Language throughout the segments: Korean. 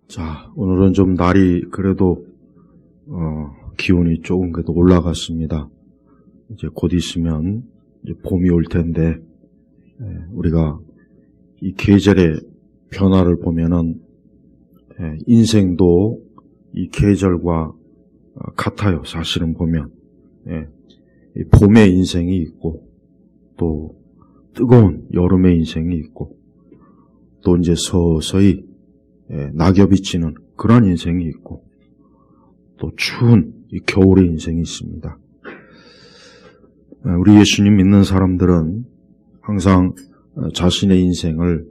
자, 오늘은 좀 날이 그래도 기온이 조금 그래도 올라갔습니다. 이제 곧 있으면 이제 봄이 올 텐데 우리가 이 계절의 변화를 보면은 인생도 이 계절과 같아요. 사실은 보면 이 봄의 인생이 있고 또 뜨거운 여름의 인생이 있고 또 이제 서서히 낙엽이 지는 그런 인생이 있고 또 추운 이 겨울의 인생이 있습니다. 우리 예수님 믿는 사람들은 항상 자신의 인생을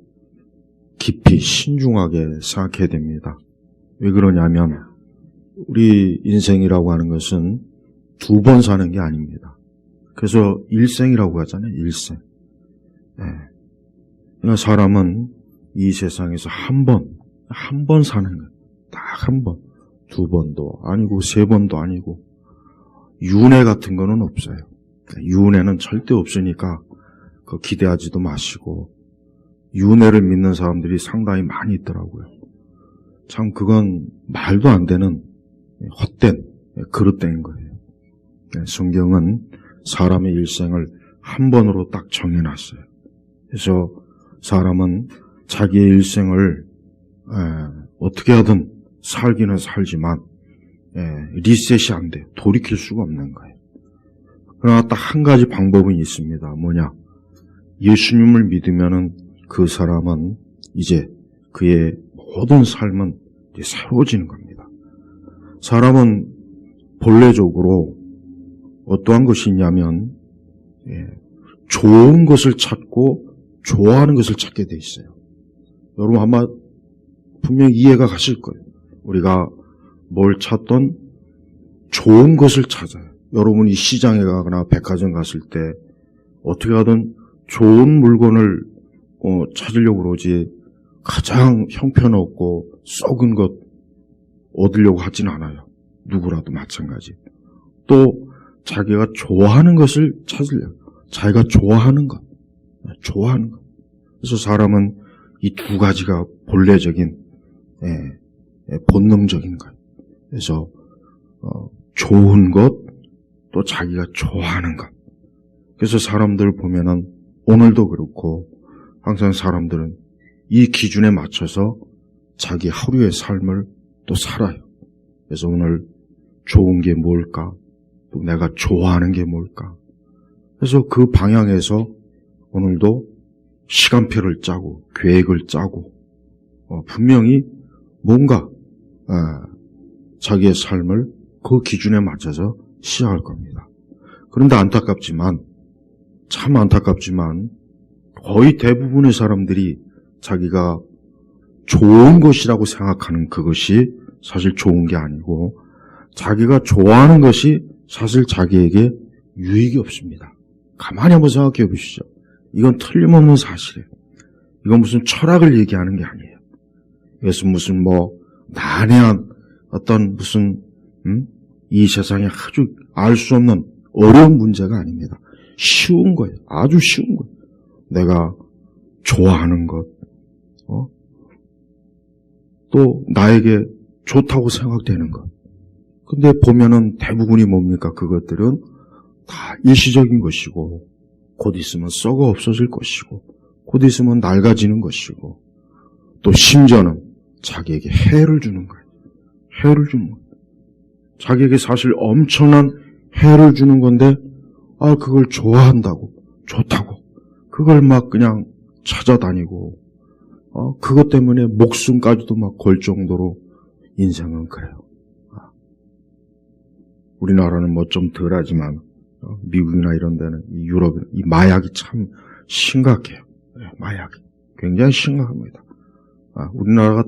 깊이 신중하게 생각해야 됩니다. 왜 그러냐면 우리 인생이라고 하는 것은 두 번 사는 게 아닙니다. 그래서 일생이라고 하잖아요. 일생. 그러니까 사람은 이 세상에서 한 번 사는 거예요. 딱 한 번. 두 번도 아니고 세 번도 아니고 윤회 같은 거는 없어요. 윤회는 절대 없으니까 기대하지도 마시고 윤회를 믿는 사람들이 상당히 많이 있더라고요. 참 그건 말도 안 되는 헛된 그릇된 거예요. 성경은 사람의 일생을 한 번으로 딱 정해놨어요. 그래서 사람은 자기의 일생을 어떻게 하든 살기는 살지만 리셋이 안 돼요. 돌이킬 수가 없는 거예요. 그러나 딱 한 가지 방법은 있습니다. 뭐냐? 예수님을 믿으면은 그 사람은 이제 그의 모든 삶은 이제 새로워지는 겁니다. 사람은 본래적으로 어떠한 것이 있냐면 좋은 것을 찾고 좋아하는 것을 찾게 돼 있어요. 여러분 아마 분명히 이해가 가실 거예요. 우리가 뭘 찾던 좋은 것을 찾아요. 여러분이 시장에 가거나 백화점 갔을 때 어떻게 하든 좋은 물건을 찾으려고 그러지 가장 형편없고 썩은 것 얻으려고 하진 않아요. 누구라도 마찬가지. 또 자기가 좋아하는 것을 찾으려고. 자기가 좋아하는 것. 그래서 사람은 이 두 가지가 본래적인 본능적인 것. 그래서 좋은 것, 또 자기가 좋아하는 것. 그래서 사람들 보면은 오늘도 그렇고 항상 사람들은 이 기준에 맞춰서 자기 하루의 삶을 또 살아요. 그래서 오늘 좋은 게 뭘까? 또 내가 좋아하는 게 뭘까? 그래서 그 방향에서 오늘도 시간표를 짜고 계획을 짜고 분명히 뭔가 자기의 삶을 그 기준에 맞춰서 시작할 겁니다. 그런데 참 안타깝지만 거의 대부분의 사람들이 자기가 좋은 것이라고 생각하는 그것이 사실 좋은 게 아니고 자기가 좋아하는 것이 사실 자기에게 유익이 없습니다. 가만히 한번 생각해 보시죠. 이건 틀림없는 사실이에요. 이건 무슨 철학을 얘기하는 게 아니에요. 이것은 무슨 난해한 어떤 무슨 이 세상에 아주 알 수 없는 어려운 문제가 아닙니다. 쉬운 거예요. 아주 쉬운 거예요. 내가 좋아하는 것, 또 나에게 좋다고 생각되는 것. 근데 보면은 대부분이 뭡니까? 그것들은 다 일시적인 것이고 곧 있으면 썩어 없어질 것이고 곧 있으면 낡아지는 것이고 또 심지어는 자기에게 해를 주는 거예요. 해를 주는 거예요. 자기에게 사실 엄청난 해를 주는 건데 그걸 좋아한다고 좋다고 그걸 막 그냥 찾아다니고 그것 때문에 목숨까지도 막 걸 정도로 인생은 그래요. 우리나라는 좀 덜하지만 미국이나 이런 데는 유럽 이 마약이 참 심각해요. 마약이 굉장히 심각합니다. 우리나라가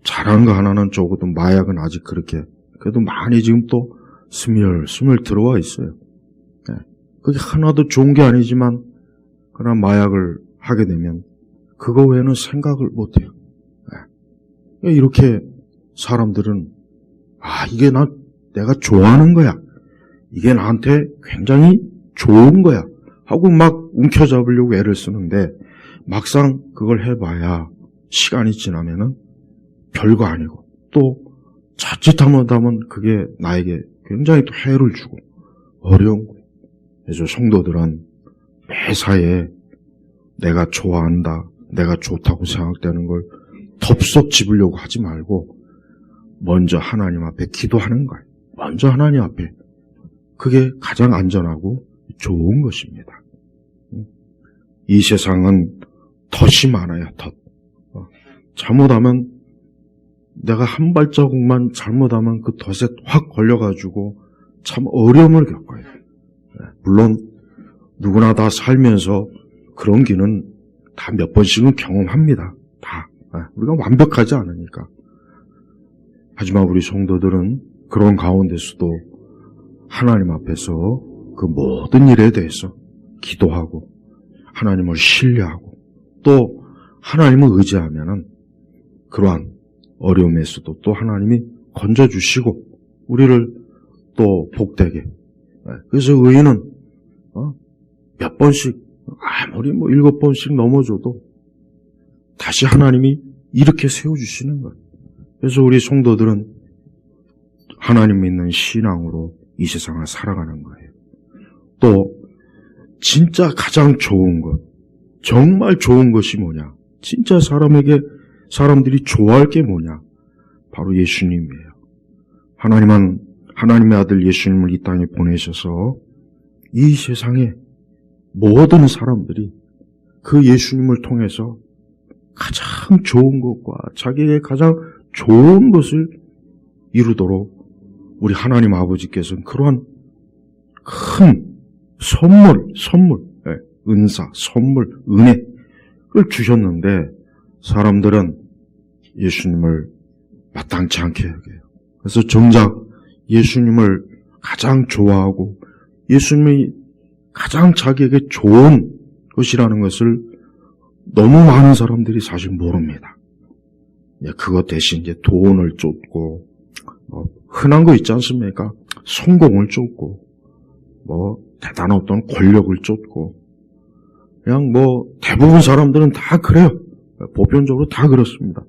잘한 거 하나는 적어도 마약은 아직 그렇게 그래도 많이 지금 또 스물스물 들어와 있어요. 그게 하나도 좋은 게 아니지만 그러나 마약을 하게 되면 그거 외에는 생각을 못해요. 이렇게 사람들은 이게 내가 좋아하는 거야. 이게 나한테 굉장히 좋은 거야. 하고 막 움켜잡으려고 애를 쓰는데 막상 그걸 해봐야 시간이 지나면은 별거 아니고 또 자칫하면 그게 나에게 굉장히 또 해를 주고 어려운 거예요. 그래서 성도들은 매사에 내가 좋아한다, 내가 좋다고 생각되는 걸 덥석 집으려고 하지 말고 먼저 하나님 앞에 기도하는 거예요. 먼저 하나님 앞에. 그게 가장 안전하고 좋은 것입니다. 이 세상은 덫이 많아요, 덫. 잘못하면 내가 한 발자국만 잘못하면 그 덫에 확 걸려가지고 참 어려움을 겪어요. 물론 누구나 다 살면서 그런 길은 다 몇 번씩은 경험합니다. 다. 우리가 완벽하지 않으니까. 하지만 우리 성도들은 그런 가운데서도 하나님 앞에서 그 모든 일에 대해서 기도하고 하나님을 신뢰하고 또 하나님을 의지하면은 그러한 어려움에서도 또 하나님이 건져주시고 우리를 또 복되게. 그래서 의인은 몇 번씩 아무리 7번씩 넘어져도 다시 하나님이 이렇게 세워주시는 거예요. 그래서 우리 성도들은 하나님 믿는 신앙으로 이 세상을 살아가는 거예요. 또 진짜 가장 좋은 것, 정말 좋은 것이 뭐냐? 진짜 사람들이 좋아할 게 뭐냐? 바로 예수님이에요. 하나님은 하나님의 아들 예수님을 이 땅에 보내셔서 이 세상에 모든 사람들이 그 예수님을 통해서 가장 좋은 것과 자기에게 가장 좋은 것을 이루도록 우리 하나님 아버지께서는 그러한 큰 선물, 은사, 선물, 은혜를 주셨는데 사람들은 예수님을 마땅치 않게 여겨요. 그래서 정작 예수님을 가장 좋아하고 예수님이 가장 자기에게 좋은 것이라는 것을 너무 많은 사람들이 사실 모릅니다. 그것 대신 이제 돈을 쫓고 흔한 거 있지 않습니까? 성공을 쫓고 대단한 어떤 권력을 쫓고 그냥 대부분 사람들은 다 그래요. 보편적으로 다 그렇습니다.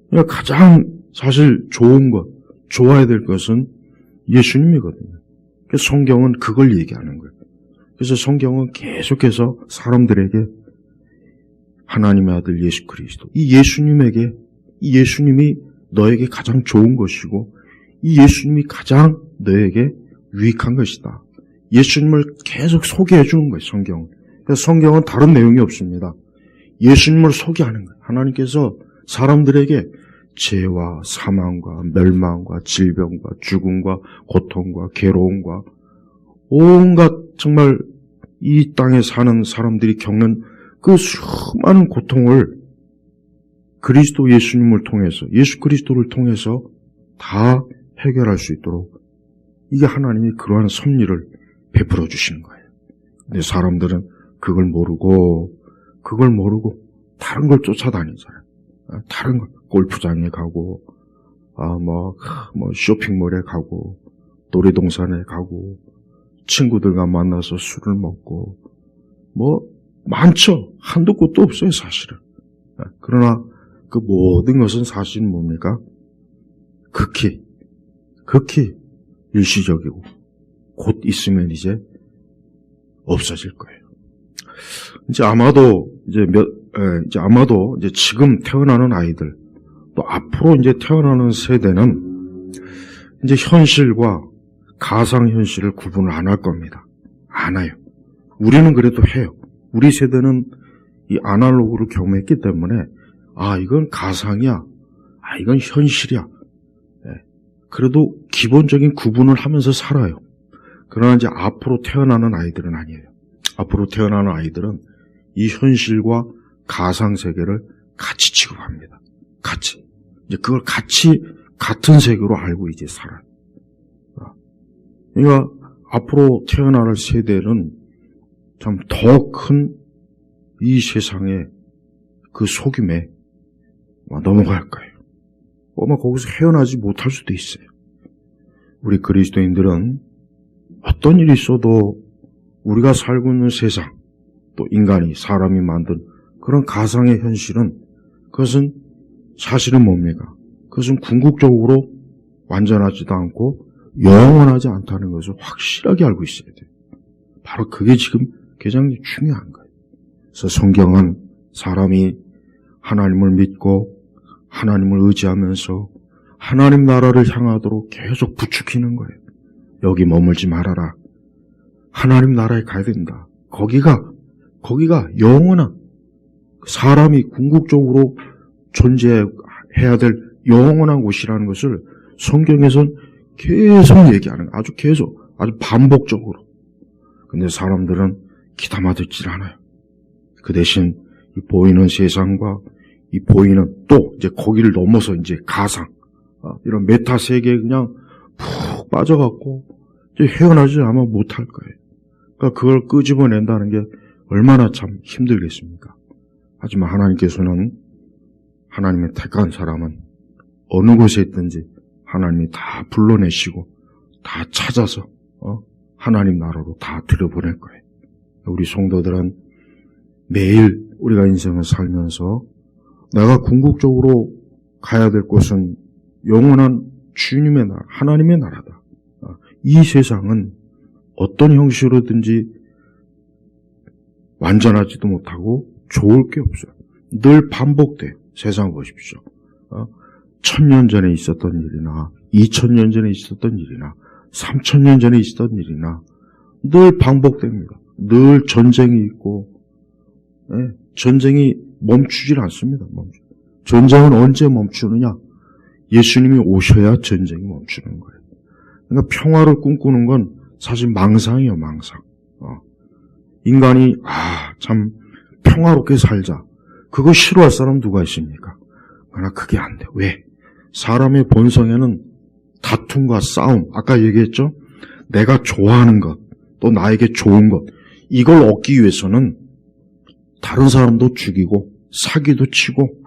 그러니까 가장 사실 좋은 것, 좋아야 될 것은 예수님이거든요. 그래서 성경은 그걸 얘기하는 거예요. 그래서 성경은 계속해서 사람들에게 하나님의 아들 예수 그리스도, 이 예수님이 너에게 가장 좋은 것이고 이 예수님이 가장 너에게 유익한 것이다. 예수님을 계속 소개해 주는 거예요, 성경은. 그래서 성경은 다른 내용이 없습니다. 예수님을 소개하는 거예요. 하나님께서 사람들에게 죄와 사망과 멸망과 질병과 죽음과 고통과 괴로움과 온갖 정말 이 땅에 사는 사람들이 겪는 그 수많은 고통을 그리스도 예수님을 통해서, 예수 그리스도를 통해서 다 해결할 수 있도록 이게 하나님이 그러한 섭리를 베풀어 주시는 거예요. 근데 사람들은 그걸 모르고 다른 걸 쫓아다니잖아요. 다른 걸 골프장에 가고 쇼핑몰에 가고 놀이동산에 가고 친구들과 만나서 술을 먹고 많죠. 한도 끝도 없어요, 사실은. 그러나 그 모든 것은 사실은 뭡니까? 극히 일시적이고 곧 있으면 이제 없어질 거예요. 아마도 지금 태어나는 아이들, 또 앞으로 이제 태어나는 세대는 이제 현실과 가상현실을 구분을 안 할 겁니다. 안 해요. 우리는 그래도 해요. 우리 세대는 이 아날로그를 경험했기 때문에 이건 가상이야. 이건 현실이야. 그래도 기본적인 구분을 하면서 살아요. 그러나 이제 앞으로 태어나는 아이들은 아니에요. 앞으로 태어나는 아이들은 이 현실과 가상 세계를 같이 취급합니다. 같이. 이제 그걸 같은 세계로 알고 이제 살아요. 그러니까 앞으로 태어날 세대는 참 더 큰 이 세상의 그 속임에 넘어갈 거예요. 거기서 헤어나지 못할 수도 있어요. 우리 그리스도인들은 어떤 일이 있어도 우리가 살고 있는 세상, 또 사람이 만든 그런 가상의 현실은 그것은 사실은 뭡니까? 그것은 궁극적으로 완전하지도 않고 영원하지 않다는 것을 확실하게 알고 있어야 돼요. 바로 그게 지금 굉장히 중요한 거예요. 그래서 성경은 사람이 하나님을 믿고 하나님을 의지하면서 하나님 나라를 향하도록 계속 부추기는 거예요. 여기 머물지 말아라. 하나님 나라에 가야 된다. 거기가 영원한 사람이 궁극적으로 존재해야 될 영원한 곳이라는 것을 성경에서는 계속 얘기하는 거예요. 아주 반복적으로. 근데 사람들은 귀담아 듣질 않아요. 그 대신 이 보이는 세상과 이 보이는 또 이제 거기를 넘어서 이제 가상, 이런 메타 세계에 그냥 푹 빠져갖고 이제 헤어나지 않으면 못할 거예요. 그러니까 그걸 끄집어낸다는 게 얼마나 참 힘들겠습니까? 하지만 하나님께서는 하나님의 택한 사람은 어느 곳에 있든지 하나님이 다 불러내시고 다 찾아서 하나님 나라로 다 들여보낼 거예요. 우리 성도들은 매일 우리가 인생을 살면서 내가 궁극적으로 가야 될 곳은 영원한 주님의 나라, 하나님의 나라다. 이 세상은 어떤 형식으로든지 완전하지도 못하고 좋을 게 없어요. 늘 반복돼요. 세상 보십시오. 1000년 전에 있었던 일이나 2000년 전에 있었던 일이나 3000년 전에 있었던 일이나 늘 반복됩니다. 늘 전쟁이 있고, 전쟁이 멈추질 않습니다. 전쟁은 언제 멈추느냐? 예수님이 오셔야 전쟁이 멈추는 거예요. 그러니까 평화를 꿈꾸는 건 사실 망상이에요, 망상. 인간이 참 평화롭게 살자. 그거 싫어할 사람 누가 있습니까? 그러나 그게 안 돼. 왜? 사람의 본성에는 다툼과 싸움, 아까 얘기했죠? 내가 좋아하는 것, 또 나에게 좋은 것, 이걸 얻기 위해서는 다른 사람도 죽이고 사기도 치고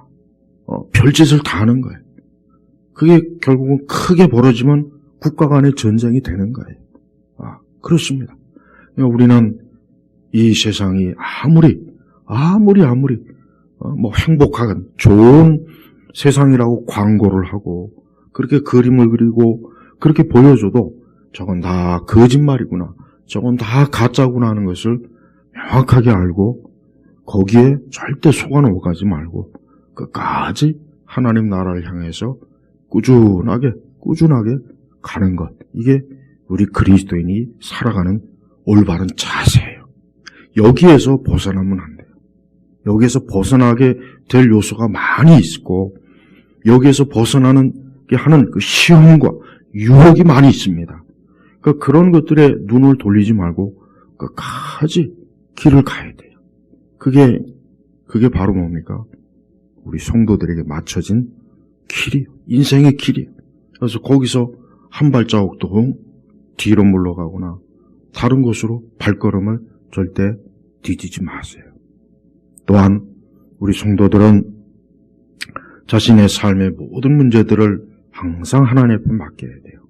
별짓을 다 하는 거예요. 그게 결국은 크게 벌어지면 국가 간의 전쟁이 되는 거예요. 그렇습니다. 우리는 이 세상이 아무리 뭐 행복한 좋은 세상이라고 광고를 하고 그렇게 그림을 그리고 그렇게 보여줘도 저건 다 거짓말이구나, 저건 다 가짜구나 하는 것을 명확하게 알고 거기에 절대 속아 넘어가지 말고 끝까지 하나님 나라를 향해서 꾸준하게 가는 것, 이게 우리 그리스도인이 살아가는 올바른 자세예요. 여기에서 벗어나면 안 돼요. 여기에서 벗어나게 될 요소가 많이 있고 여기에서 벗어나는 게 하는 그 시험과 유혹이 많이 있습니다. 그러니까 그런 것들에 눈을 돌리지 말고 끝까지 길을 가야 돼요. 그게 바로 뭡니까? 우리 성도들에게 맞춰진 길이에요. 인생의 길이에요. 그래서 거기서 한 발자국도 뒤로 물러가거나 다른 곳으로 발걸음을 절대 디디지 마세요. 또한 우리 성도들은 자신의 삶의 모든 문제들을 항상 하나님 앞에 맡겨야 돼요.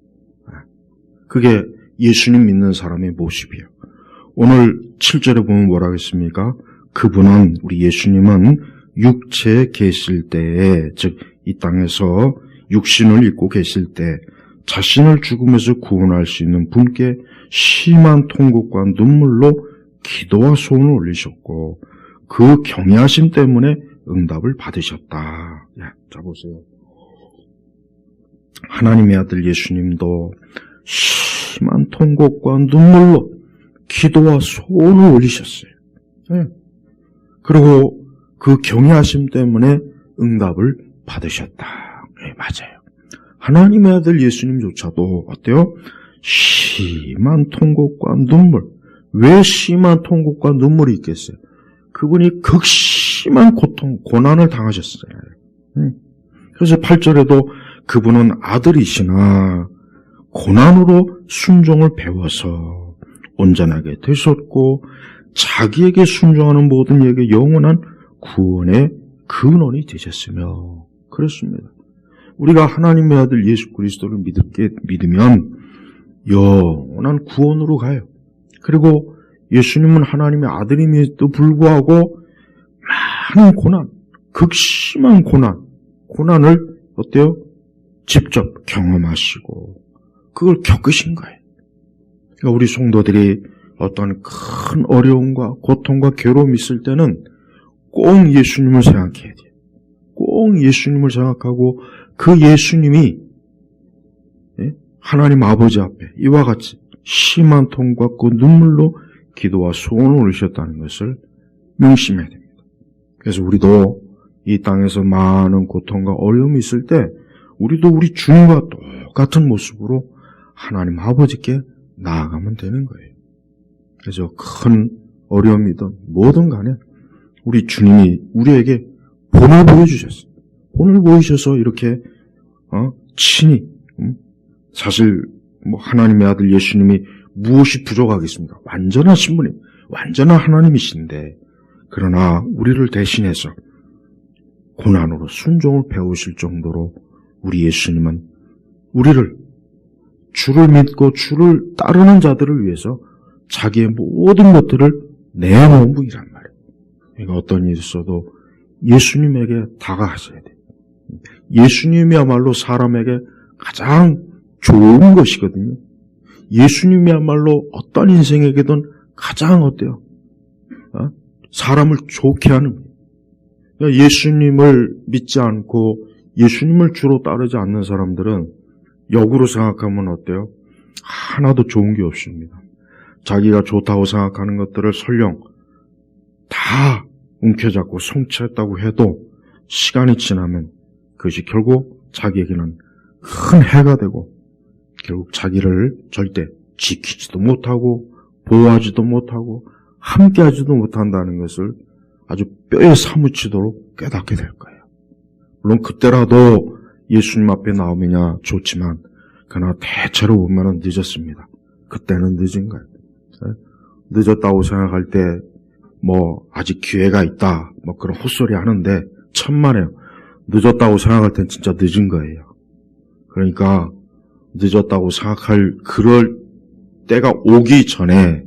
그게 예수님 믿는 사람의 모습이에요. 오늘 7절에 보면 뭐라고 했습니까? 그분은, 우리 예수님은 육체에 계실 때에, 즉 이 땅에서 육신을 입고 계실 때 자신을 죽음에서 구원할 수 있는 분께 심한 통곡과 눈물로 기도와 소원을 올리셨고 그 경외하심 때문에 응답을 받으셨다. 자 보세요. 하나님의 아들 예수님도 심한 통곡과 눈물로 기도와 소원을 올리셨어요. 그리고 그 경외하심 때문에 응답을 받으셨다. 맞아요. 하나님의 아들 예수님조차도 어때요? 심한 통곡과 눈물. 왜 심한 통곡과 눈물이 있겠어요? 그분이 극심한 고통, 고난을 당하셨어요. 그래서 8절에도 그분은 아들이시나 고난으로 순종을 배워서 온전하게 되셨고 자기에게 순종하는 모든 이에게 영원한 구원의 근원이 되셨으며. 그렇습니다. 우리가 하나님의 아들 예수 그리스도를 믿으면 영원한 구원으로 가요. 그리고 예수님은 하나님의 아들임에도 불구하고 많은 고난, 극심한 고난을 어때요? 직접 경험하시고 그걸 겪으신 거예요. 그러니까 우리 성도들이 어떤 큰 어려움과 고통과 괴로움이 있을 때는 꼭 예수님을 생각해야 돼요. 꼭 예수님을 생각하고 그 예수님이 하나님 아버지 앞에 이와 같이 심한 통과 그 눈물로 기도와 소원을 올리셨다는 것을 명심해야 됩니다. 그래서 우리도 이 땅에서 많은 고통과 어려움이 있을 때 우리도 우리 주님과 똑같은 모습으로 하나님 아버지께 나아가면 되는 거예요. 그래서 큰 어려움이든 뭐든 간에 우리 주님이 우리에게 본을 보여주셨어요. 본을 보이셔서 이렇게 친히 사실 하나님의 아들 예수님이 무엇이 부족하겠습니까? 완전하신 분이 완전한 하나님이신데 그러나 우리를 대신해서 고난으로 순종을 배우실 정도로 우리 예수님은 우리를 주를 믿고 주를 따르는 자들을 위해서 자기의 모든 것들을 내놓은 분이란 말이에요. 그러니까 어떤 일이 있어도 예수님에게 다가가셔야 돼요. 예수님이야말로 사람에게 가장 좋은 것이거든요. 예수님이야말로 어떤 인생에게든 가장 어때요? 사람을 좋게 하는 거예요. 그러니까 예수님을 믿지 않고 예수님을 주로 따르지 않는 사람들은 역으로 생각하면 어때요? 하나도 좋은 게 없습니다. 자기가 좋다고 생각하는 것들을 설령 다 움켜잡고 성취했다고 해도 시간이 지나면 그것이 결국 자기에게는 큰 해가 되고 결국 자기를 절대 지키지도 못하고 보호하지도 못하고 함께하지도 못한다는 것을 아주 뼈에 사무치도록 깨닫게 될 거예요. 물론 그때라도 예수님 앞에 나오면야 좋지만 그러나 대체로 보면 늦었습니다. 그때는 늦은 거예요. 늦었다고 생각할 때 아직 기회가 있다 그런 헛소리 하는데 천만에요. 늦었다고 생각할 땐 진짜 늦은 거예요. 그러니까 늦었다고 생각할 그럴 때가 오기 전에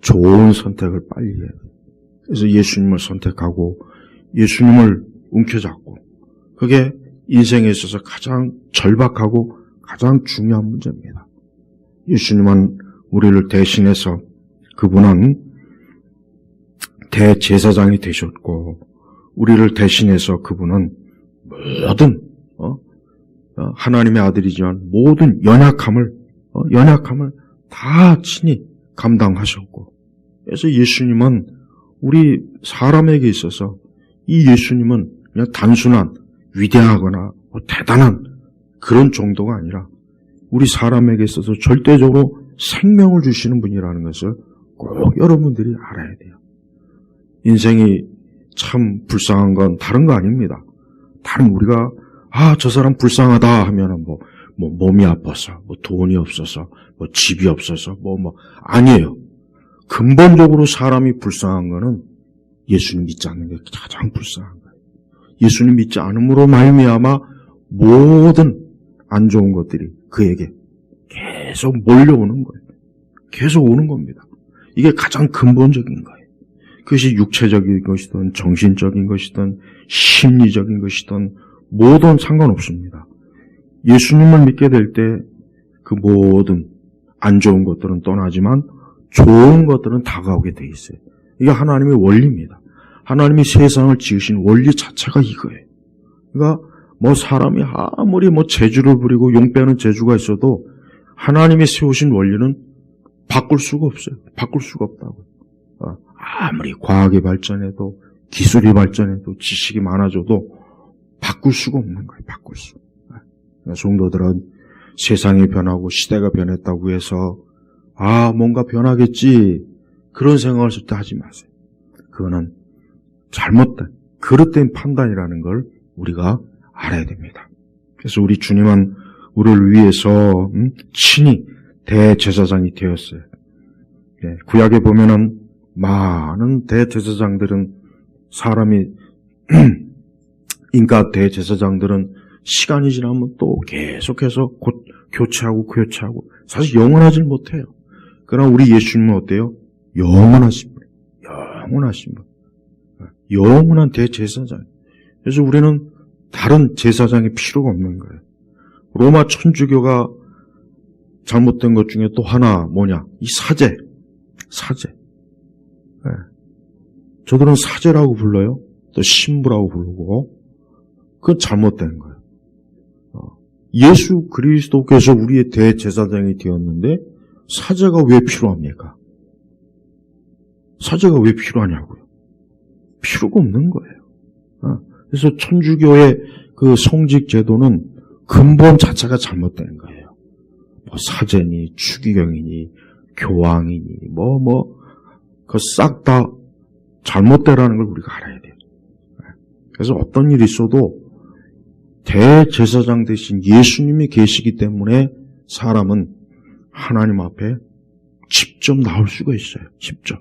좋은 선택을 빨리 해야 돼요. 그래서 예수님을 선택하고 예수님을 움켜잡고 그게 인생에 있어서 가장 절박하고 가장 중요한 문제입니다. 예수님은 우리를 대신해서 그분은 대제사장이 되셨고 우리를 대신해서 그분은 모든 하나님의 아들이지만 모든 연약함을 다 친히 감당하셨고 그래서 예수님은 우리 사람에게 있어서 이 예수님은 그냥 단순한 위대하거나 대단한 그런 정도가 아니라 우리 사람에게 있어서 절대적으로 생명을 주시는 분이라는 것을 꼭 여러분들이 알아야 돼요. 인생이 참 불쌍한 건 다른 거 아닙니다. 다른 우리가 저 사람 불쌍하다 하면은 몸이 아파서 돈이 없어서 집이 없어서 아니에요. 근본적으로 사람이 불쌍한 거는 예수님 믿지 않는 게 가장 불쌍한 거예요. 예수님 믿지 않음으로 말미암아 모든 안 좋은 것들이 그에게 계속 몰려오는 거예요. 계속 오는 겁니다. 이게 가장 근본적인 거예요. 그것이 육체적인 것이든 정신적인 것이든 심리적인 것이든 뭐든 상관없습니다. 예수님을 믿게 될 때 그 모든 안 좋은 것들은 떠나지만 좋은 것들은 다가오게 돼 있어요. 이게 하나님의 원리입니다. 하나님이 세상을 지으신 원리 자체가 이거예요. 그러니까 사람이 아무리 재주를 부리고 용 빼는 재주가 있어도 하나님이 세우신 원리는 바꿀 수가 없어요. 바꿀 수가 없다고. 아무리 과학이 발전해도 기술이 발전해도 지식이 많아져도 바꿀 수가 없는 거예요. 바꿀 수. 성도들은 세상이 변하고 시대가 변했다고 해서 뭔가 변하겠지 그런 생각을 절대 하지 마세요. 그거는 잘못된 그릇된 판단이라는 걸 우리가 알아야 됩니다. 그래서 우리 주님은 우리를 위해서 친히 대제사장이 되었어요. 구약에 보면은 많은 대제사장들은 사람이 인가 대제사장들은 시간이 지나면 또 계속해서 교체하고 사실 영원하지 못해요. 그러나 우리 예수님은 어때요? 영원하신 분. 영원하신 분. 영원한 대제사장. 그래서 우리는 다른 제사장이 필요가 없는 거예요. 로마 천주교가 잘못된 것 중에 또 하나 뭐냐? 이 사제. 네. 저들은 사제라고 불러요. 또 신부라고 부르고. 그건 잘못된 거예요. 예수 그리스도께서 우리의 대제사장이 되었는데 사제가 왜 필요합니까? 사제가 왜 필요하냐고요? 필요가 없는 거예요. 그래서 천주교의 그 성직 제도는 근본 자체가 잘못된 거예요. 뭐 사제니 추기경이니 교황이니 그 싹 다 잘못되라는 걸 우리가 알아야 돼요. 그래서 어떤 일이 있어도 대제사장 대신 예수님이 계시기 때문에 사람은 하나님 앞에 직접 나올 수가 있어요. 직접.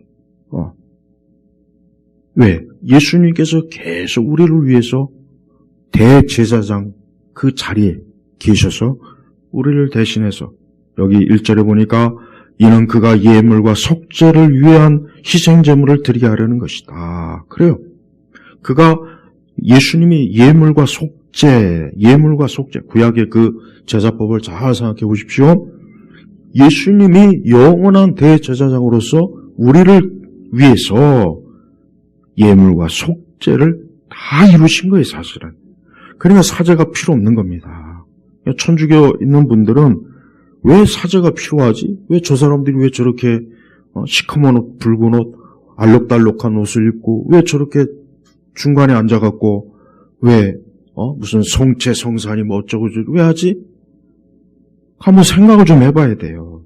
왜? 예수님께서 계속 우리를 위해서 대제사장 그 자리에 계셔서 우리를 대신해서 여기 1절에 보니까 이는 그가 예물과 속죄를 위한 희생제물을 드리게 하려는 것이다. 그래요. 그가 예수님이 예물과 속죄, 구약의 그 제사법을 잘 생각해 보십시오. 예수님이 영원한 대제사장으로서 우리를 위해서 예물과 속죄를 다 이루신 거예요, 사실은. 그러니까 사제가 필요 없는 겁니다. 천주교 있는 분들은 왜 사제가 필요하지? 왜 저 사람들이 왜 저렇게 시커먼 옷, 붉은 옷, 알록달록한 옷을 입고 왜 저렇게 중간에 앉아갖고 왜 무슨 성체 성산이 뭐 어쩌고 저쩌고 왜 하지? 한번 생각을 좀 해봐야 돼요.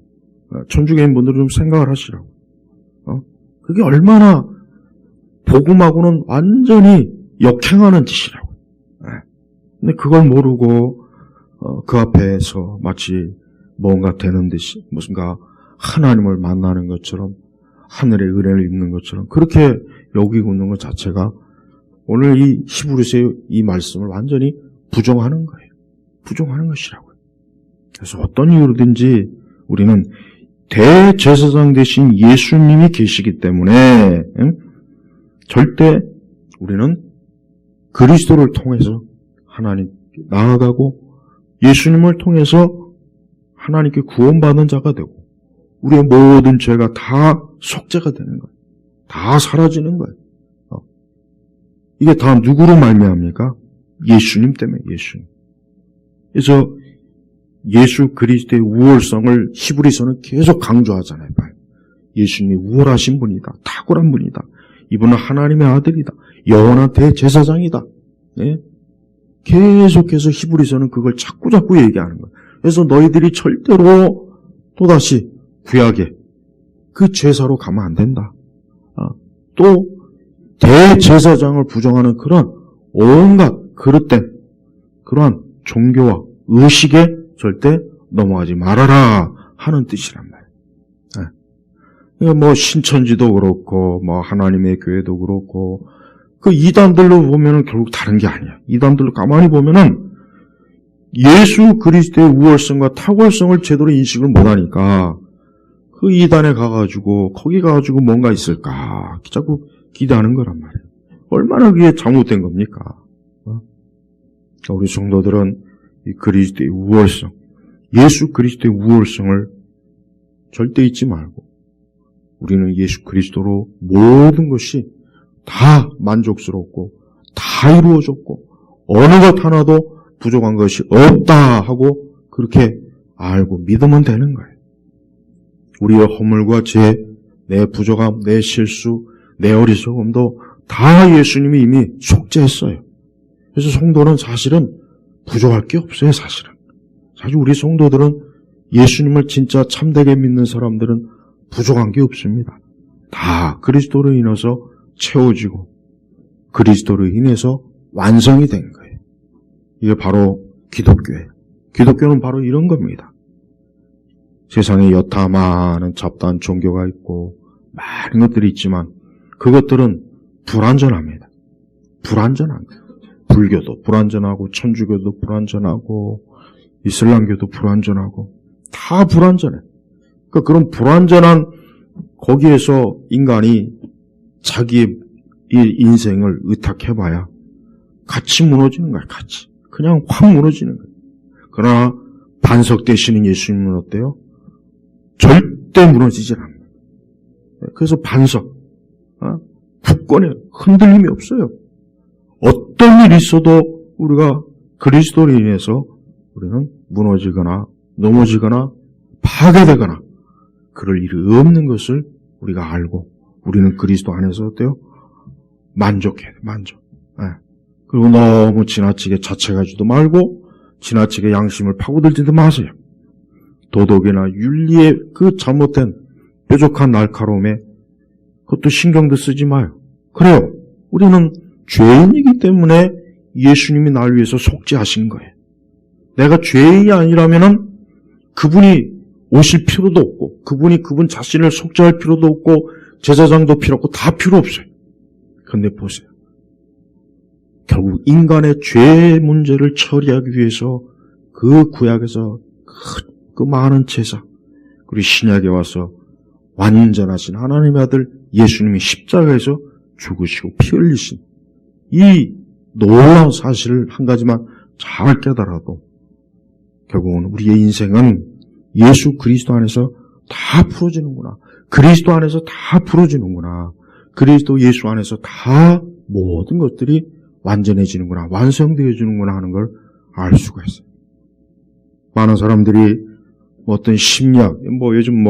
천주교인 분들은 좀 생각을 하시라고. 그게 얼마나 복음하고는 완전히 역행하는 짓이라고. 근데 그걸 모르고 그 앞에서 마치 뭔가 되는 듯이 무슨가 하나님을 만나는 것처럼 하늘의 은혜를 입는 것처럼 그렇게 여기고 있는 것 자체가 오늘 이 히브리서의 이 말씀을 완전히 부정하는 거예요. 부정하는 것이라고요. 그래서 어떤 이유로든지 우리는 대제사장 대신 예수님이 계시기 때문에 절대 우리는 그리스도를 통해서 하나님께 나아가고 예수님을 통해서 하나님께 구원받는 자가 되고 우리의 모든 죄가 다 속죄가 되는 거예요. 다 사라지는 거예요. 이게 다 누구로 말미암니까? 예수님 때문에 예수님. 그래서 예수 그리스도의 우월성을 히브리서는 계속 강조하잖아요. 예수님이 우월하신 분이다. 탁월한 분이다. 이분은 하나님의 아들이다. 영원한 대제사장이다. 네? 계속해서 히브리서는 그걸 자꾸 얘기하는 거예요. 그래서 너희들이 절대로 또다시 구약에 그 제사로 가면 안 된다. 또 대제사장을 부정하는 그런 온갖 그릇된 그러한 종교와 의식에 절대 넘어가지 말아라 하는 뜻이란 말이에요. 그러니까 뭐 신천지도 그렇고 뭐 하나님의 교회도 그렇고 그 이단들로 보면은 결국 다른 게 아니야. 이단들로 가만히 보면은 예수 그리스도의 우월성과 탁월성을 제대로 인식을 못하니까 그 이단에 가가지고 거기 가가지고 뭔가 있을까 자꾸 기대하는 거란 말이에요. 얼마나 그게 잘못된 겁니까? 우리 성도들은 이 그리스도의 우월성, 예수 그리스도의 우월성을 절대 잊지 말고 우리는 예수 그리스도로 모든 것이 다 만족스럽고 다 이루어졌고 어느 것 하나도 부족한 것이 없다 하고 그렇게 알고 믿으면 되는 거예요. 우리의 허물과 죄, 내 부족함, 내 실수, 내 어리석음도 다 예수님이 이미 속죄했어요. 그래서 성도는 사실은 부족할 게 없어요. 사실 우리 성도들은 예수님을 진짜 참되게 믿는 사람들은 부족한 게 없습니다. 다 그리스도로 인해서 채워지고 그리스도로 인해서 완성이 된 거예요. 이게 바로 기독교예요. 기독교는 바로 이런 겁니다. 세상에 여타 많은 잡다한 종교가 있고 많은 것들이 있지만 그것들은 불완전합니다. 불완전한 거예요. 불교도 불완전하고 천주교도 불완전하고 이슬람교도 불완전하고 다 불완전해. 그러니까 그런 불완전한 거기에서 인간이 자기의 이 인생을 의탁해봐야 같이 무너지는 거예요. 같이. 그냥 확 무너지는 거예요. 그러나 반석 되시는 예수님은 어때요? 절대 무너지질 않아요. 그래서 반석, 굳건해요. 흔들림이 없어요. 어떤 일이 있어도 우리가 그리스도로 인해서 우리는 무너지거나 넘어지거나 파괴되거나 그럴 일이 없는 것을 우리가 알고 우리는 그리스도 안에서 어때요? 만족해요. 만족. 그리고 너무 지나치게 자책하지도 말고 지나치게 양심을 파고들지도 마세요. 도덕이나 윤리의 그 잘못된 뾰족한 날카로움에 그것도 신경도 쓰지 마요. 그래요. 우리는 죄인이기 때문에 예수님이 날 위해서 속죄하신 거예요. 내가 죄인이 아니라면은 그분이 오실 필요도 없고 그분 자신을 속죄할 필요도 없고 제사장도 필요 없고 다 필요 없어요. 그런데 보세요. 결국 인간의 죄 문제를 처리하기 위해서 그 구약에서 그 많은 제사 그리고 신약에 와서 완전하신 하나님의 아들 예수님이 십자가에서 죽으시고 피 흘리신 이 놀라운 사실을 한 가지만 잘 깨달아도 결국은 우리의 인생은 예수 그리스도 안에서 다 풀어지는구나. 그리스도 안에서 다 풀어지는구나. 그리스도 예수 안에서 다 모든 것들이 완전해지는구나. 완성되어지는구나 하는 걸 알 수가 있어요. 많은 사람들이 어떤 심리학, 요즘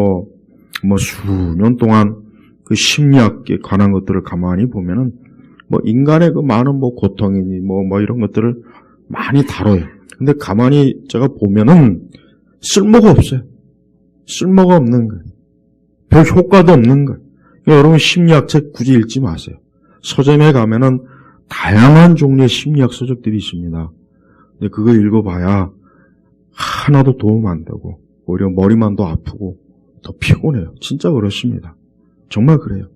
수년 동안 그 심리학에 관한 것들을 가만히 보면은 인간의 그 많은 고통이니 이런 것들을 많이 다뤄요. 근데 가만히 제가 보면은 쓸모가 없어요. 쓸모가 없는 거예요. 별 효과도 없는 거예요. 그러니까 여러분 심리학 책 굳이 읽지 마세요. 서점에 가면은 다양한 종류의 심리학 서적들이 있습니다. 근데 그거 읽어봐야 하나도 도움 안 되고 오히려 머리만 더 아프고 더 피곤해요. 진짜 그렇습니다. 정말 그래요.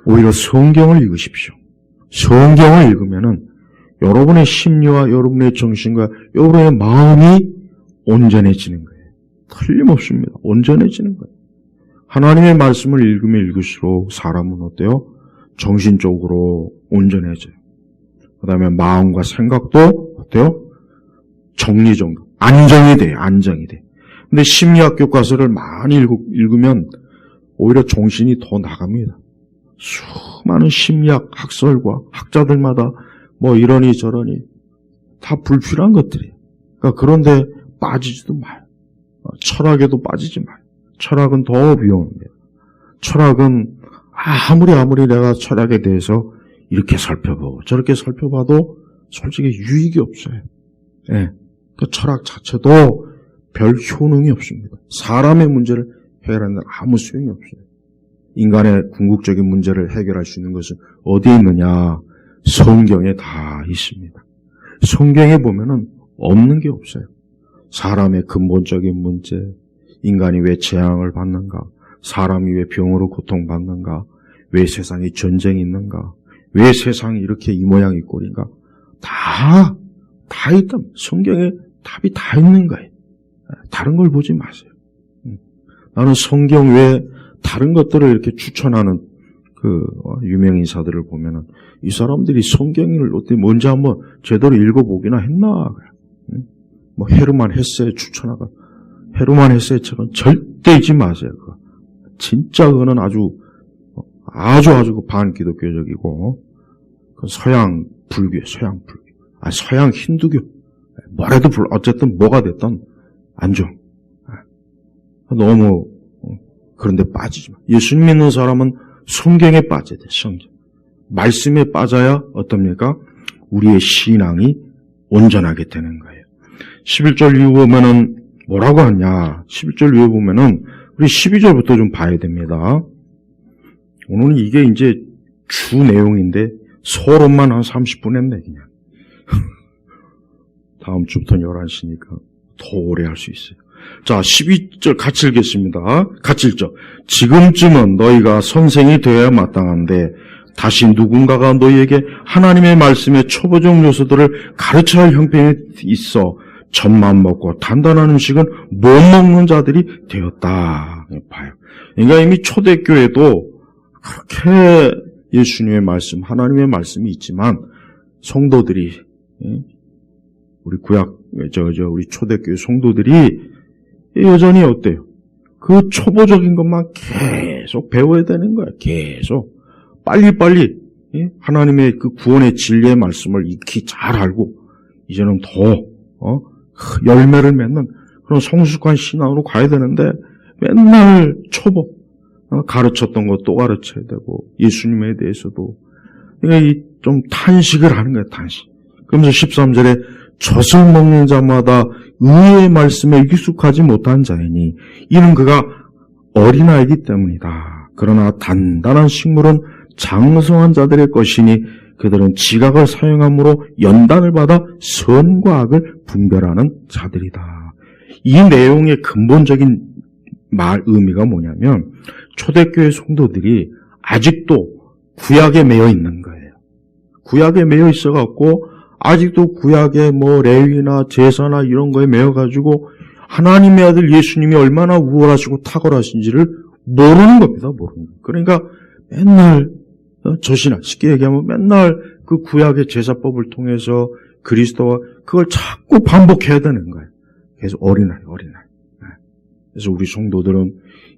오히려 성경을 읽으십시오. 성경을 읽으면은 여러분의 심리와 여러분의 정신과 여러분의 마음이 온전해지는 거예요. 틀림없습니다. 온전해지는 거예요. 하나님의 말씀을 읽으면 읽을수록 사람은 어때요? 정신적으로 온전해져요. 그 다음에 마음과 생각도 어때요? 정리정돈. 안정이 돼요. 안정이 돼. 근데 심리학 교과서를 많이 읽으면 오히려 정신이 더 나갑니다. 수많은 심리학 학설과 학자들마다 이러니 저러니 다 불필요한 것들이에요. 그러니까 그런데 빠지지도 마요. 철학에도 빠지지 마요. 철학은 더 위험합니다. 철학은 아무리 내가 철학에 대해서 이렇게 살펴보고 저렇게 살펴봐도 솔직히 유익이 없어요. 예. 그 철학 자체도 별 효능이 없습니다. 사람의 문제를 해결하는 데 아무 소용이 없어요. 인간의 궁극적인 문제를 해결할 수 있는 것은 어디에 있느냐? 성경에 다 있습니다. 성경에 보면은 없는 게 없어요. 사람의 근본적인 문제, 인간이 왜 재앙을 받는가? 사람이 왜 병으로 고통받는가? 왜 세상에 전쟁이 있는가? 왜 세상이 이렇게 이 모양 이 꼴인가? 다 있다. 성경에 답이 다 있는 거예요. 다른 걸 보지 마세요. 나는 성경 외에 다른 것들을 이렇게 추천하는 유명 인사들을 보면은 이 사람들이 성경을 어떻게 먼저 한번 제대로 읽어보기나 했나? 헤르만 헤세에 추천하고 헤르만 헤세의 책은 절대 읽지 마세요. 그거. 진짜 그거는 아주 반기독교적이고 서양 불교, 서양 힌두교 뭐래도 어쨌든 뭐가 됐든 안 좋아. 너무 그런데 빠지지 마. 예수님 믿는 사람은 성경에 빠져야 돼. 성경. 말씀에 빠져야 어떻습니까? 우리의 신앙이 온전하게 되는 거예요. 11절 이후 보면은 뭐라고 하냐? 11절 이후 보면은 우리 12절부터 좀 봐야 됩니다. 오늘은 이게 이제 주 내용인데 서론만 한 30분 했네 그냥. 다음 주부터는 11시니까 더 오래 할 수 있어요. 자, 12절 같이 읽겠습니다. 같이 읽죠. 지금쯤은 너희가 선생이 되어야 마땅한데 다시 누군가가 너희에게 하나님의 말씀의 초보적 요소들을 가르쳐야 할 형편이 있어 젖만 먹고 단단한 음식은 못 먹는 자들이 되었다. 봐요. 그러니까 이미 초대교회도 그렇게 예수님의 말씀, 하나님의 말씀이 있지만 성도들이, 우리 우리 초대교회 성도들이 여전히 어때요? 그 초보적인 것만 계속 배워야 되는 거야. 계속. 빨리빨리 하나님의 그 구원의 진리의 말씀을 익히 잘 알고 이제는 더 열매를 맺는 그런 성숙한 신앙으로 가야 되는데 맨날 초보. 가르쳤던 것 또 가르쳐야 되고 예수님에 대해서도 좀 탄식을 하는 거예요. 탄식. 그러면서 13절에 젖을 먹는 자마다 의의 말씀에 익숙하지 못한 자이니 이는 그가 어린아이기 때문이다. 그러나 단단한 식물은 장성한 자들의 것이니 그들은 지각을 사용함으로 연단을 받아 선과 악을 분별하는 자들이다. 이 내용의 근본적인 의미가 뭐냐면 초대교회 성도들이 아직도 구약에 매여 있는 거예요. 구약에 매여 있어갖고 아직도 구약에 레위나 제사나 이런 거에 매여가지고 하나님의 아들 예수님이 얼마나 우월하시고 탁월하신지를 모르는 겁니다. 모르는 거예요. 그러니까 맨날 젖이나 쉽게 얘기하면 맨날 그 구약의 제사법을 통해서 그리스도와 그걸 자꾸 반복해야 되는 거예요. 그래서 어린아이. 그래서 우리 성도들은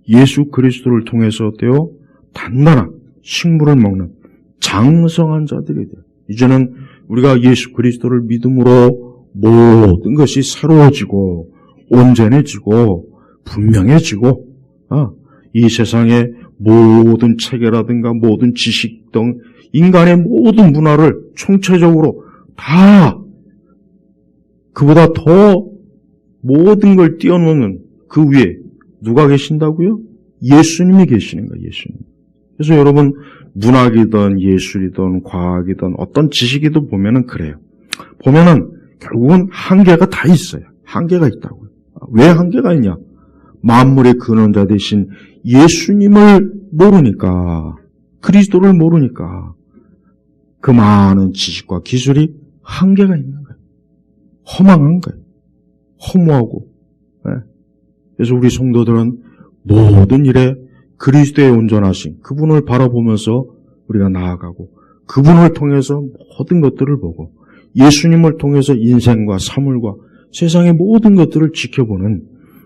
예수 그리스도를 통해서 어때요? 단단한 식물을 먹는 장성한 자들이 돼요. 이제는 우리가 예수 그리스도를 믿음으로 모든 것이 새로워지고 온전해지고 분명해지고 이 세상의 모든 체계라든가 모든 지식 등 인간의 모든 문화를 총체적으로 다 그보다 더 모든 걸 뛰어넘는 그 위에 누가 계신다고요? 예수님이 계시는 거예요. 예수님. 그래서 여러분 문학이든 예술이든 과학이든 어떤 지식이든 보면은 그래요. 보면은 결국은 한계가 다 있어요. 한계가 있다고요. 왜 한계가 있냐? 만물의 근원자 되신 예수님을 모르니까, 그리스도를 모르니까 그 많은 지식과 기술이 한계가 있는 거예요. 허망한 거예요. 허무하고. 그래서 우리 성도들은 모든 일에 그리스도의 온전하신 그분을 바라보면서 우리가 나아가고 그분을 통해서 모든 것들을 보고 예수님을 통해서 인생과 사물과 세상의 모든 것들을 지켜보는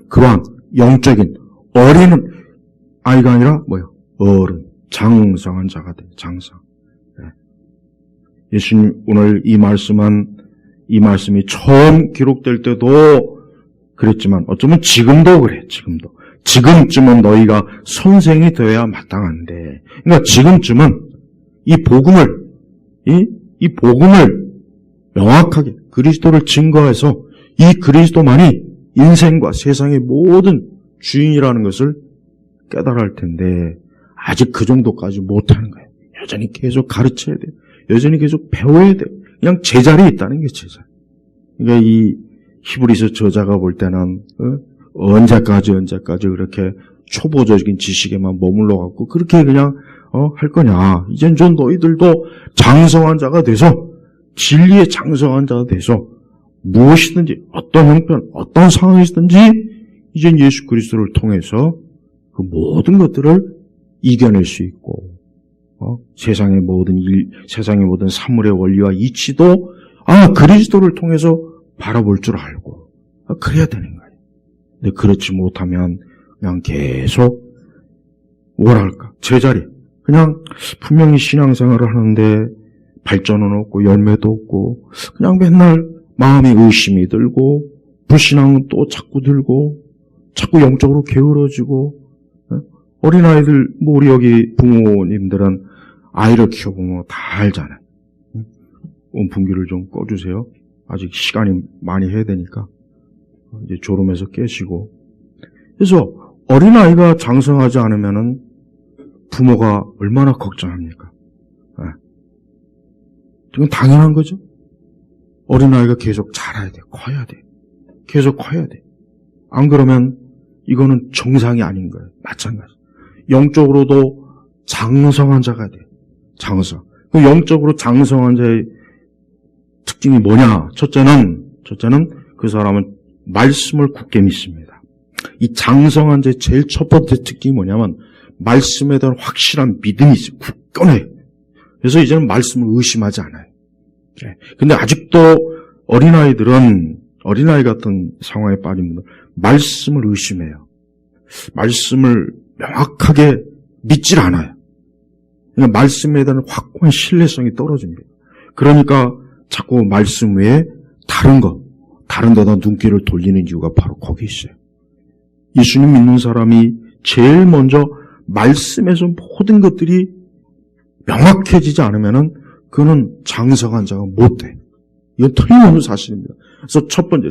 그러한 영적인 어린 아이가 아니라 어른, 장성한 자가 돼요. 장성. 예수님 오늘 이 말씀이 처음 기록될 때도 그랬지만 어쩌면 지금도 그래. 지금쯤은 너희가 선생이 되어야 마땅한데, 그러니까 지금쯤은 이 복음을 명확하게 그리스도를 증거해서 이 그리스도만이 인생과 세상의 모든 주인이라는 것을 깨달아야 할 텐데 아직 그 정도까지 못하는 거예요. 여전히 계속 가르쳐야 돼요. 여전히 계속 배워야 돼요. 그냥 제자리에 있다는 게 제자. 그러니까 이 히브리서 저자가 볼 때는 언제까지 그렇게 초보적인 지식에만 머물러 갖고 그렇게 그냥 할 거냐. 이젠 좀 너희들도 장성한 자가 돼서 진리의 장성한 자가 돼서 무엇이든지 어떤 형편, 어떤 상황이든지 이젠 예수 그리스도를 통해서 그 모든 것들을 이겨낼 수 있고 세상의 모든 일, 세상의 모든 사물의 원리와 이치도 그리스도를 통해서 바라볼 줄 알고 그래야 되는 거예요. 근데 그렇지 못하면 그냥 계속 제자리 그냥 분명히 신앙생활을 하는데 발전은 없고 열매도 없고 그냥 맨날 마음에 의심이 들고 불신앙은 또 자꾸 들고 자꾸 영적으로 게으러지고 어린아이들 우리 여기 부모님들은 아이를 키워보면 다 알잖아요. 온풍기를 좀 꺼주세요. 아직 시간이 많이 해야 되니까 이제 졸음에서 깨시고. 그래서 어린아이가 장성하지 않으면은 부모가 얼마나 걱정합니까? 이건 당연한 거죠. 어린아이가 계속 자라야 돼. 커야 돼. 계속 커야 돼. 안 그러면 이거는 정상이 아닌 거예요. 마찬가지. 영적으로도 장성한 자가 돼. 장성. 그 영적으로 장성한 자의 특징이 뭐냐? 첫째는 그 사람은 말씀을 굳게 믿습니다. 이 장성한 자의 제일 첫 번째 특징이 뭐냐면 말씀에 대한 확실한 믿음이 있어요. 굳건해요. 그래서 이제는 말씀을 의심하지 않아요. 근데 아직도 어린아이 같은 상황에 빠진 분들, 말씀을 의심해요. 말씀을 명확하게 믿질 않아요. 그러니까 말씀에 대한 확고한 신뢰성이 떨어집니다. 그러니까 자꾸 말씀 외에 다른 데다 눈길을 돌리는 이유가 바로 거기 있어요. 예수님 믿는 사람이 제일 먼저 말씀에서 모든 것들이 명확해지지 않으면은 그는 장성한 자가 못 돼. 이건 틀림없는 사실입니다. 그래서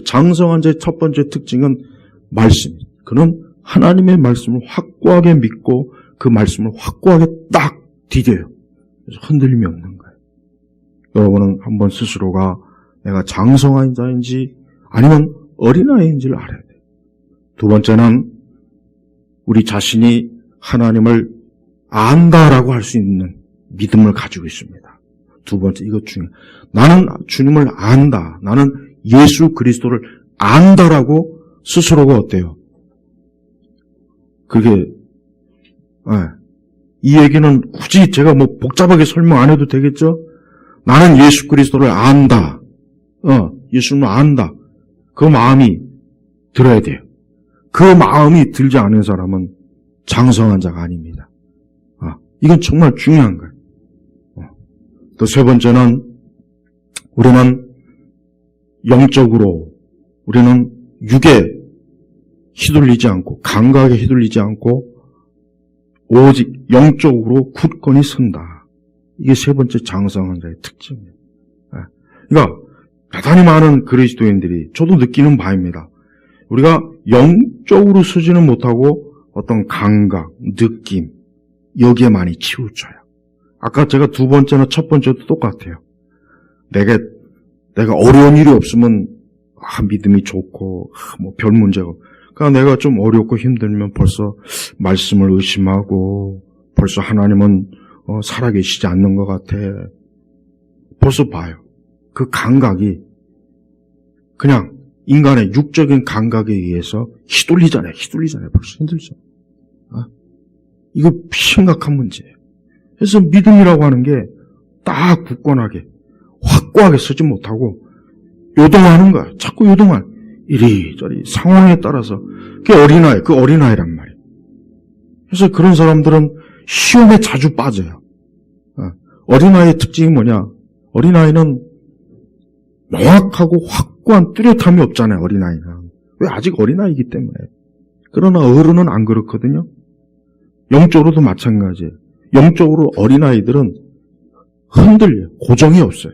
장성한 자의 첫 번째 특징은 말씀입니다. 그는 하나님의 말씀을 확고하게 믿고 그 말씀을 확고하게 딱 디뎌요. 그래서 흔들림이 없는 거예요. 여러분은 한번 스스로가 내가 장성한 자인지 아니면 어린아이인지를 알아야 돼요. 두 번째는 우리 자신이 하나님을 안다라고 할 수 있는 믿음을 가지고 있습니다. 두 번째, 이것 중에 나는 주님을 안다. 나는 예수 그리스도를 안다라고 스스로가 어때요? 그게 이 얘기는 굳이 제가 복잡하게 설명 안 해도 되겠죠? 나는 예수 그리스도를 안다. 예수님을 안다. 그 마음이 들어야 돼요. 그 마음이 들지 않은 사람은 장성한 자가 아닙니다. 이건 정말 중요한 거예요. 또 세 번째는 우리는 영적으로 우리는 육에 휘둘리지 않고 감각에 휘둘리지 않고 오직 영적으로 굳건히 선다. 이게 세 번째 장성한 자의 특징이에요. 그러니까 대단히 많은 그리스도인들이 저도 느끼는 바입니다. 우리가 영적으로 서지는 못하고 어떤 감각, 느낌 여기에 많이 치우쳐요. 아까 제가 두 번째나 첫 번째도 똑같아요. 내가 어려운 일이 없으면 믿음이 좋고 별 문제가 그러니까 내가 좀 어렵고 힘들면 벌써 말씀을 의심하고 벌써 하나님은 살아계시지 않는 것 같아. 벌써 봐요. 그 감각이 그냥 인간의 육적인 감각에 의해서 휘둘리잖아요. 벌써 힘들죠. 이거 심각한 문제예요. 그래서 믿음이라고 하는 게 딱 굳건하게 확고하게 서지 못하고 요동하는 거야. 자꾸 요동할. 이리저리 상황에 따라서 그게 어린아이란 말이에요. 그래서 그런 사람들은 시험에 자주 빠져요. 어린아이의 특징이 뭐냐? 어린아이는 명확하고 확고한 뚜렷함이 없잖아요. 어린아이는. 왜? 아직 어린아이이기 때문에. 그러나 어른은 안 그렇거든요. 영적으로도 마찬가지예요. 영적으로 어린아이들은 흔들려요. 고정이 없어요.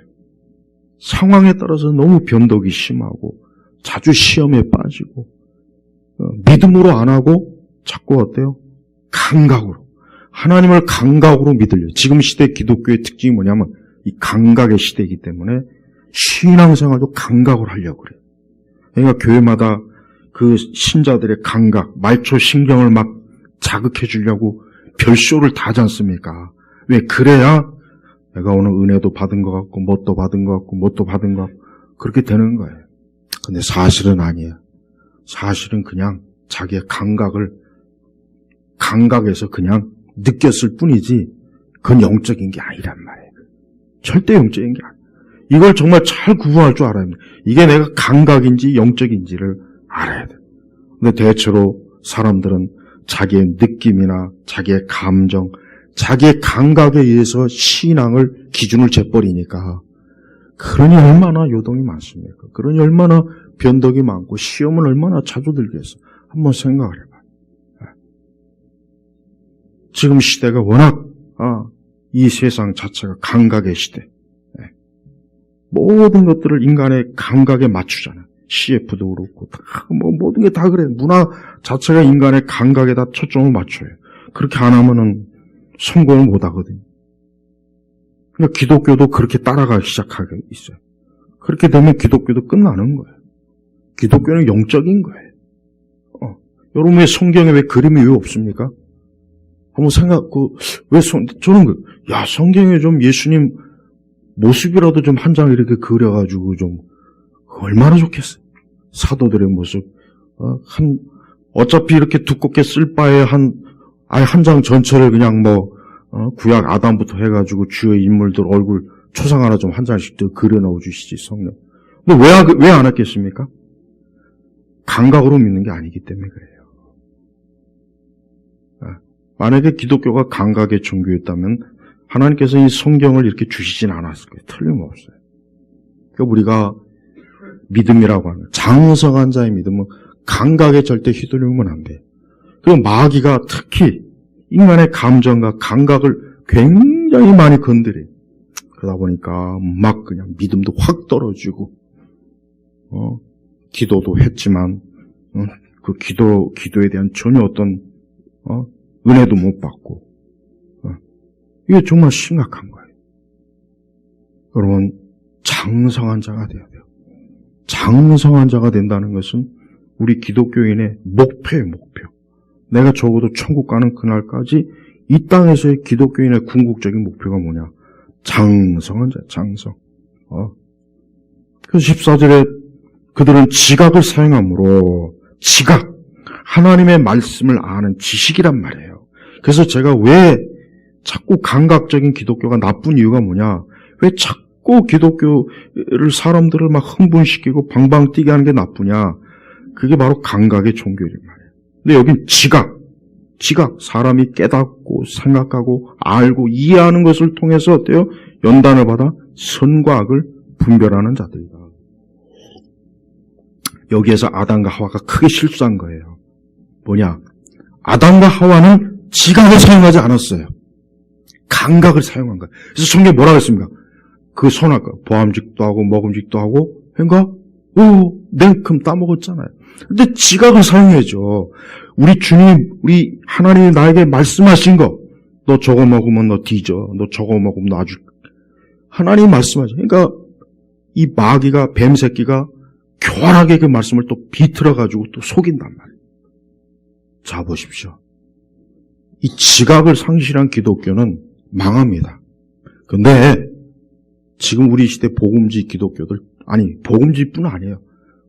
상황에 따라서 너무 변덕이 심하고 자주 시험에 빠지고 믿음으로 안 하고 자꾸 어때요? 감각으로. 하나님을 감각으로 믿으려요. 지금 시대 기독교의 특징이 뭐냐면 이 감각의 시대이기 때문에 신앙생활도 감각으로 하려고 그래요. 그러니까 교회마다 그 신자들의 감각, 말초 신경을 막 자극해 주려고 별쇼를 다 하지 않습니까? 왜? 그래야 내가 오늘 은혜도 받은 것 같고 뭣도 받은 것 같고 뭣도 받은 것 같고 그렇게 되는 거예요. 근데 사실은 아니에요. 사실은 그냥 자기의 감각에서 그냥 느꼈을 뿐이지 그건 영적인 게 아니란 말이에요. 절대 영적인 게 아니에요. 이걸 정말 잘 구분할 줄 알아야 합니다. 이게 내가 감각인지 영적인지를 알아야 돼요. 근데 대체로 사람들은 자기의 느낌이나 자기의 감정, 자기의 감각에 의해서 신앙을 기준을 재버리니까 그러니 얼마나 요동이 많습니까? 그러니 얼마나 변덕이 많고 시험은 얼마나 자주 들겠어. 한번 생각을 해봐요. 지금 시대가 워낙 이 세상 자체가 감각의 시대. 모든 것들을 인간의 감각에 맞추잖아요. CF도 그렇고 모든 게 다 그래. 문화 자체가 인간의 감각에다 초점을 맞춰요. 그렇게 안 하면은 성공을 못 하거든요. 그러니까 기독교도 그렇게 따라가기 시작하게 있어요. 그렇게 되면 기독교도 끝나는 거예요. 기독교는 영적인 거예요. 여러분 왜 성경에 왜 그림이 왜 없습니까? 한번 저는 성경에 좀 예수님 모습이라도 좀 한 장 이렇게 그려가지고 좀 얼마나 좋겠어요. 사도들의 모습. 어차피 이렇게 두껍게 쓸 바에 한 장 전체를 그냥 구약 아담부터 해가지고 주요 인물들 얼굴 초상 하나 좀 한 장씩 더 그려 넣어 주시지, 성령. 근데 왜 안 했겠습니까? 감각으로 믿는 게 아니기 때문에 그래요. 만약에 기독교가 감각의 종교였다면 하나님께서 이 성경을 이렇게 주시진 않았을 거예요. 틀림없어요. 그러니까 우리가 믿음이라고 하는 장성한 자의 믿음은 감각에 절대 휘둘리면 안 돼요. 그리고 마귀가 특히 인간의 감정과 감각을 굉장히 많이 건드려요. 그러다 보니까 막 그냥 믿음도 확 떨어지고, 기도도 했지만, 그 기도에 대한 전혀 어떤, 은혜도 못 받고, 이게 정말 심각한 거예요. 여러분, 장성한 자가 돼야 돼요. 장성한 자가 된다는 것은 우리 기독교인의 목표예요, 목표. 내가 적어도 천국 가는 그날까지 이 땅에서의 기독교인의 궁극적인 목표가 뭐냐? 장성한 자, 장성. 그래서 14절에 그들은 지각을 사용함으로, 지각, 하나님의 말씀을 아는 지식이란 말이에요. 그래서 제가 왜 자꾸 감각적인 기독교가 나쁜 이유가 뭐냐? 왜 자꾸 기독교를 사람들을 막 흥분시키고 방방 뛰게 하는 게 나쁘냐? 그게 바로 감각의 종교란 말이에요. 근데 여긴 지각, 사람이 깨닫고 생각하고 알고 이해하는 것을 통해서 어때요? 연단을 받아 선과 악을 분별하는 자들이다. 여기에서 아담과 하와가 크게 실수한 거예요. 뭐냐? 아담과 하와는 지각을 사용하지 않았어요. 감각을 사용한 거예요. 그래서 성경에 뭐라고 했습니까? 그 선악과 보암직도 하고 먹음직도 하고 그러니까 냉큼 따먹었잖아요. 근데 지각을 사용해야죠. 우리 주님, 우리 하나님이 나에게 말씀하신 거, 너 저거 먹으면 너 뒤져, 너 저거 먹으면 너 아주, 하나님이 말씀하죠. 그러니까 이 마귀가, 뱀새끼가 교활하게 그 말씀을 또 비틀어가지고 또 속인단 말이에요. 자, 보십시오. 이 지각을 상실한 기독교는 망합니다. 근데 지금 우리 시대 복음지 기독교들, 아니 복음지뿐 아니에요.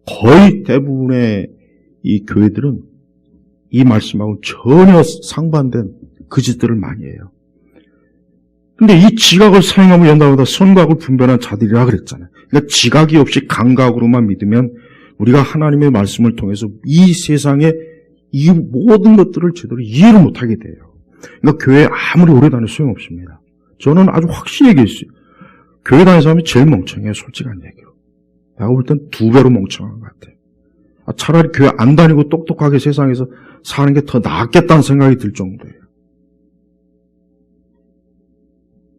거의 대부분의 이 교회들은 이 말씀하고 전혀 상반된 그 짓들을 많이 해요. 근데 이 지각을 사용하면 연단보다 선과 악을 분별한 자들이라 그랬잖아요. 그러니까 지각이 없이 감각으로만 믿으면 우리가 하나님의 말씀을 통해서 이 세상의 이 모든 것들을 제대로 이해를 못하게 돼요. 그러니까 교회에 아무리 오래 다녀도 소용없습니다. 저는 아주 확실히 얘기했어요. 교회 다니는 사람이 제일 멍청해요. 솔직한 얘기로. 내가 볼 땐 2배로 멍청한 것 같아요. 차라리 교회 안 다니고 똑똑하게 세상에서 사는 게 더 낫겠다는 생각이 들 정도예요.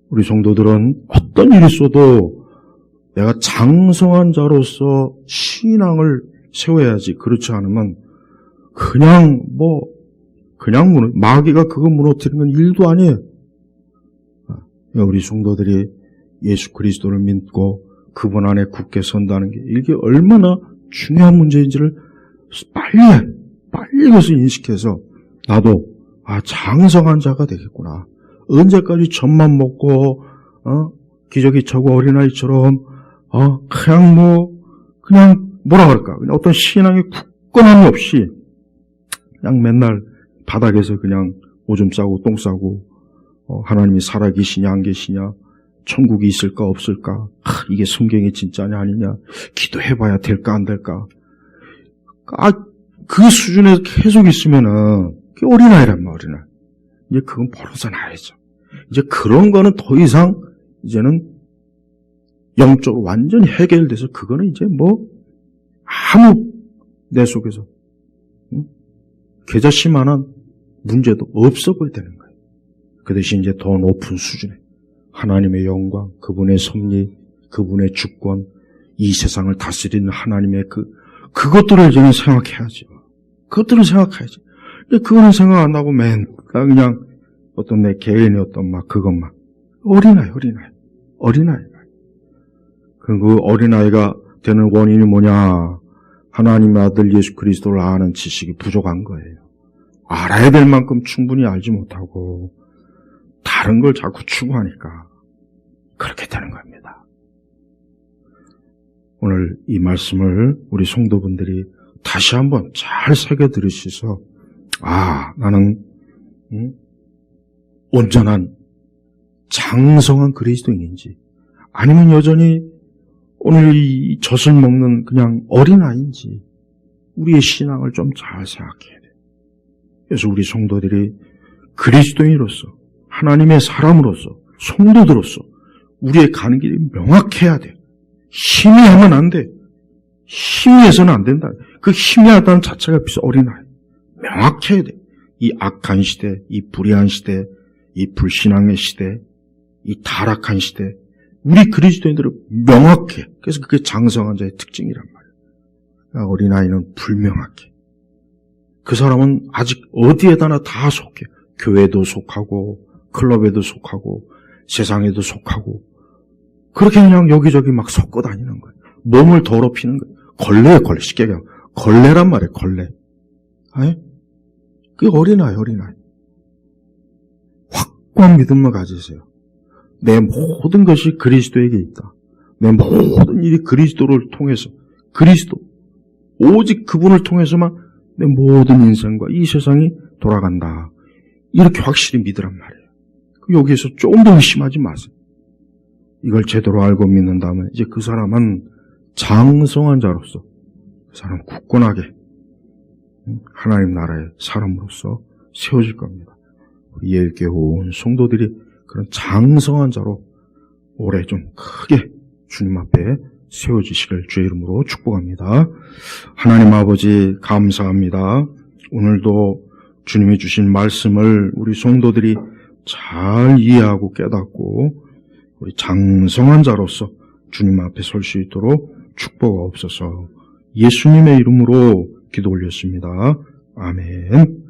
우리 성도들은 어떤 일이 있어도 내가 장성한 자로서 신앙을 세워야지. 그렇지 않으면 그냥 마귀가 그거 무너뜨리는 건 일도 아니에요. 우리 성도들이 예수 그리스도를 믿고 그분 안에 굳게 선다는 게 이게 얼마나 중요한 문제인지를 빨리 이것을 인식해서 나도 장성한 자가 되겠구나. 언제까지 젖만 먹고 기저귀 차고 어린아이처럼 그냥 뭐라 그럴까? 그냥 어떤 신앙의 굳건함이 없이 그냥 맨날 바닥에서 그냥 오줌 싸고 똥 싸고 하나님이 살아계시냐 안 계시냐, 천국이 있을까 없을까, 이게 성경이 진짜냐 아니냐, 기도해봐야 될까 안 될까, 그 수준에 계속 있으면은 그게 어린아이란 말이야. 어린아이. 이제 그건 벌어져나야죠. 이제 그런 거는 더 이상 이제는 영적으로 완전히 해결돼서 그거는 이제 아무 내 속에서 계좌씨만한 문제도 없어 보여야 되는 거예요. 그 대신 이제 더 높은 수준에 하나님의 영광, 그분의 섭리, 그분의 주권, 이 세상을 다스리는 하나님의 그것들을 이제는 생각해야죠. 그것들을 생각해야지. 근데 그거는 생각 안 하고 맨날 그냥 어떤 내 개인의 어떤 그것만. 어린아이. 그 어린아이가 되는 원인이 뭐냐? 하나님의 아들 예수 그리스도를 아는 지식이 부족한 거예요. 알아야 될 만큼 충분히 알지 못하고 다른 걸 자꾸 추구하니까 그렇게 되는 겁니다. 오늘 이 말씀을 우리 성도분들이 다시 한번 잘 새겨 들으셔서 나는 온전한 장성한 그리스도인인지, 아니면 여전히 오늘 이 젖을 먹는 그냥 어린아이인지 우리의 신앙을 좀 잘 생각해야 돼요. 그래서 우리 성도들이 그리스도인으로서 하나님의 사람으로서 성도들로서 우리의 가는 길이 명확해야 돼. 희미하면 안 돼. 희미해서는 안 된다. 그 희미하다는 자체가 비서 어린아이. 명확해야 돼. 이 악한 시대, 이 불의한 시대, 이 불신앙의 시대, 이 타락한 시대, 우리 그리스도인들은 명확해. 그래서 그게 장성한 자의 특징이란 말이야. 어린아이는 불명확해. 그 사람은 아직 어디에다나 다 속해. 교회도 속하고 클럽에도 속하고 세상에도 속하고 그렇게 그냥 여기저기 막 섞어 다니는 거예요. 몸을 더럽히는 거예요. 걸레예요, 걸레. 쉽게 얘기하면 걸레란 말이에요, 걸레. 그게 어린아이. 확고한 믿음을 가지세요. 내 모든 것이 그리스도에게 있다. 내 모든 일이 그리스도를 통해서, 그리스도, 오직 그분을 통해서만 내 모든 인생과 이 세상이 돌아간다. 이렇게 확실히 믿으란 말이에요. 여기에서 조금 더 의심하지 마세요. 이걸 제대로 알고 믿는다면 이제 그 사람은 장성한 자로서, 그 사람 굳건하게 하나님 나라의 사람으로서 세워질 겁니다. 우리 예일교회 온 성도들이 그런 장성한 자로 올해 좀 크게 주님 앞에 세워지시길 주의 이름으로 축복합니다. 하나님 아버지 감사합니다. 오늘도 주님이 주신 말씀을 우리 성도들이 잘 이해하고 깨닫고 우리 장성한 자로서 주님 앞에 설 수 있도록 축복하옵소서. 예수님의 이름으로 기도 올렸습니다. 아멘.